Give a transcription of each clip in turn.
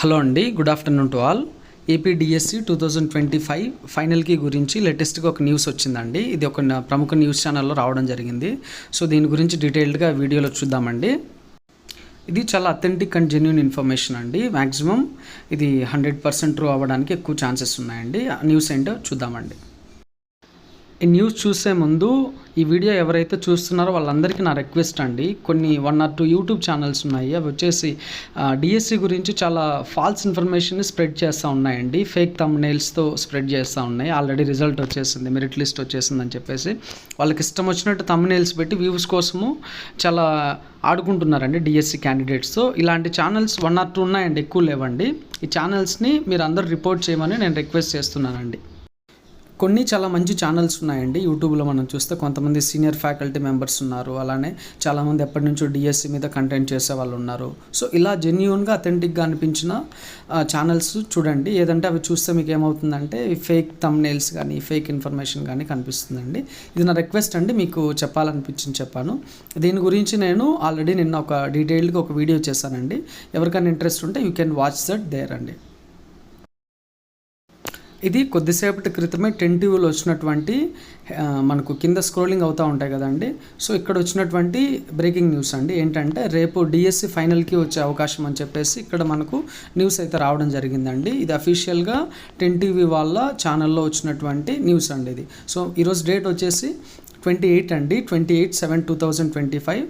Hello అండి, good afternoon to all. AP DSC 2025 ఫైనల్కి గురించి లేటెస్ట్గా ఒక న్యూస్ వచ్చిందండి. ఇది ఒక ప్రముఖ న్యూస్ ఛానల్లో రావడం జరిగింది. సో దీని గురించి డీటెయిల్డ్గా వీడియోలో చూద్దామండి. ఇది చాలా అథెంటిక్ అండ్ జెన్యూన్ ఇన్ఫర్మేషన్ అండి. మ్యాక్సిమం ఇది 100% ట్రూ అవ్వడానికి ఎక్కువ ఛాన్సెస్ ఉన్నాయండి. ఆ న్యూస్ ఏంటో చూద్దామండి. ఈ న్యూస్ చూసే ముందు ఈ వీడియో ఎవరైతే చూస్తున్నారో వాళ్ళందరికీ నా రిక్వెస్ట్ అండి. కొన్ని 1 or 2 యూట్యూబ్ ఛానల్స్ ఉన్నాయి. అవి వచ్చేసి డిఎస్సి గురించి చాలా ఫాల్స్ ఇన్ఫర్మేషన్ స్ప్రెడ్ చేస్తూ ఉన్నాయండి. ఫేక్ థంబ్నెయిల్స్తో స్ప్రెడ్ చేస్తూ ఉన్నాయి. ఆల్రెడీ రిజల్ట్ వచ్చేసింది, మెరిట్ లిస్ట్ వచ్చేసిందని చెప్పేసి వాళ్ళకి ఇష్టం వచ్చినట్టు థంబ్నెయిల్స్ పెట్టి వ్యూస్ కోసము చాలా ఆడుకుంటున్నారండి డిఎస్సి క్యాండిడేట్స్తో. ఇలాంటి ఛానల్స్ 1 or 2 ఉన్నాయండి, ఎక్కువ లేవండి. ఈ ఛానల్స్ని మీరు అందరూ రిపోర్ట్ చేయమని నేను రిక్వెస్ట్ చేస్తున్నానండి. కొన్ని చాలా మంచి ఛానల్స్ ఉన్నాయండి యూట్యూబ్లో. మనం చూస్తే కొంతమంది సీనియర్ ఫ్యాకల్టీ మెంబర్స్ ఉన్నారు, అలానే చాలామంది ఎప్పటి నుంచో డిఎస్సి మీద కంటెంట్ చేసే వాళ్ళు ఉన్నారు. సో ఇలా జెన్యూన్గా అథెంటిక్గా అనిపించిన ఛానల్స్ చూడండి. ఏదంటే అవి చూస్తే మీకు ఏమవుతుందంటే ఫేక్ థంబ్నెయిల్స్ కానీ ఫేక్ ఇన్ఫర్మేషన్ కానీ కనిపిస్తుందండి. ఇది నా రిక్వెస్ట్ అండి, మీకు చెప్పాలనిపించింది చెప్పాను. దీని గురించి నేను ఆల్రెడీ నిన్న ఒక డీటెయిల్డ్గా ఒక వీడియో చేశానండి. ఎవరికైనా ఇంట్రెస్ట్ ఉంటే you can watch that there అండి. ఇది కొద్దిసేపటి క్రితమే 10 టీవీలో వచ్చినటువంటి మనకు కింద స్క్రోలింగ్ అవుతూ ఉంటాయి కదండి. సో ఇక్కడ వచ్చినటువంటి బ్రేకింగ్ న్యూస్ అండి. ఏంటంటే రేపు డిఎస్సి ఫైనల్కి వచ్చే అవకాశం అని చెప్పేసి ఇక్కడ మనకు న్యూస్ అయితే రావడం జరిగిందండి. ఇది అఫీషియల్గా 10 టీవీ వాళ్ళ ఛానల్లో వచ్చినటువంటి న్యూస్ అండి ఇది. సో ఈరోజు డేట్ వచ్చేసి 28 అండి, 28/7/2025.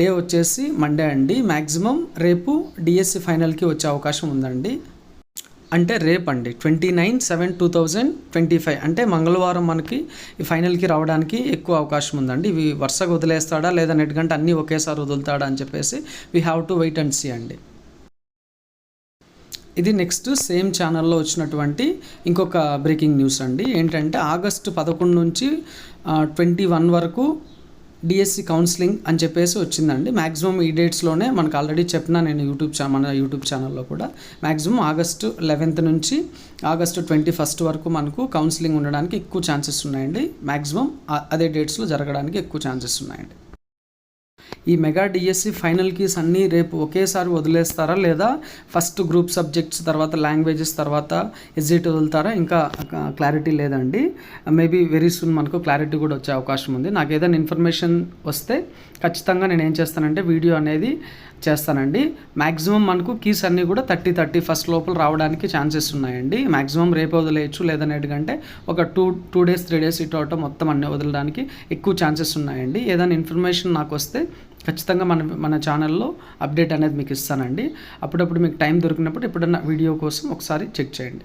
డే వచ్చేసి మండే అండి. మ్యాక్సిమం రేపు డిఎస్సి ఫైనల్కి వచ్చే అవకాశం ఉందండి. అంటే రేపండి 29/7/2025 అంటే మంగళవారం మనకి ఈ ఫైనల్కి రావడానికి ఎక్కువ అవకాశం ఉందండి. ఇవి వరుసగా వదిలేస్తాడా లేదా నెట్ గంట అన్నీ ఒకేసారి వదులుతాడా అని చెప్పేసి we have to wait and see అండి. ఇది నెక్స్ట్ సేమ్ ఛానల్లో వచ్చినటువంటి ఇంకొక బ్రేకింగ్ న్యూస్ అండి. ఏంటంటే ఆగస్టు 11 నుంచి 21 వరకు డిఎస్సి కౌన్సిలింగ్ అని చెప్పేసి వచ్చిందండి. మ్యాక్సిమం ఈ డేట్స్లోనే మనకు ఆల్రెడీ చెప్పినా నేను మన యూట్యూబ్ ఛానల్లో కూడా మ్యాక్సిమం ఆగస్టు 11 నుంచి ఆగస్టు 21 వరకు మనకు కౌన్సిలింగ్ ఉండడానికి ఎక్కువ ఛాన్సెస్ ఉన్నాయండి. మ్యాక్సిమం అదే డేట్స్లో జరగడానికి ఎక్కువ ఛాన్సెస్ ఉన్నాయండి. ఈ మెగా డిఎస్సి ఫైనల్ కీస్ అన్నీ రేపు ఒకేసారి వదిలేస్తారా లేదా ఫస్ట్ గ్రూప్ సబ్జెక్ట్స్ తర్వాత లాంగ్వేజెస్ తర్వాత ఎస్జిటి వదులుతారా ఇంకా క్లారిటీ లేదండి. మేబీ వెరీ సూన్ మనకు క్లారిటీ కూడా వచ్చే అవకాశం ఉంది. నాకు ఏదైనా ఇన్ఫర్మేషన్ వస్తే ఖచ్చితంగా నేను ఏం చేస్తానంటే వీడియో అనేది చేస్తానండి. మ్యాక్సిమం మనకు కీస్ అన్నీ కూడా 30 ఫస్ట్ లోపల రావడానికి ఛాన్సెస్ ఉన్నాయండి. మ్యాక్సిమం రేపు వదిలేయచ్చు లేదా ఎందుకంటే ఒక 2 days 3 days ఇటు అవటం మొత్తం అన్నీ వదలడానికి ఎక్కువ ఛాన్సెస్ ఉన్నాయండి. ఏదైనా ఇన్ఫర్మేషన్ నాకు వస్తే ఖచ్చితంగా మన ఛానల్లో అప్డేట్ అనేది మీకు ఇస్తానండి. అప్పుడప్పుడు మీకు టైం దొరికినప్పుడు ఎప్పుడన్నా వీడియో కోసం ఒకసారి చెక్ చేయండి.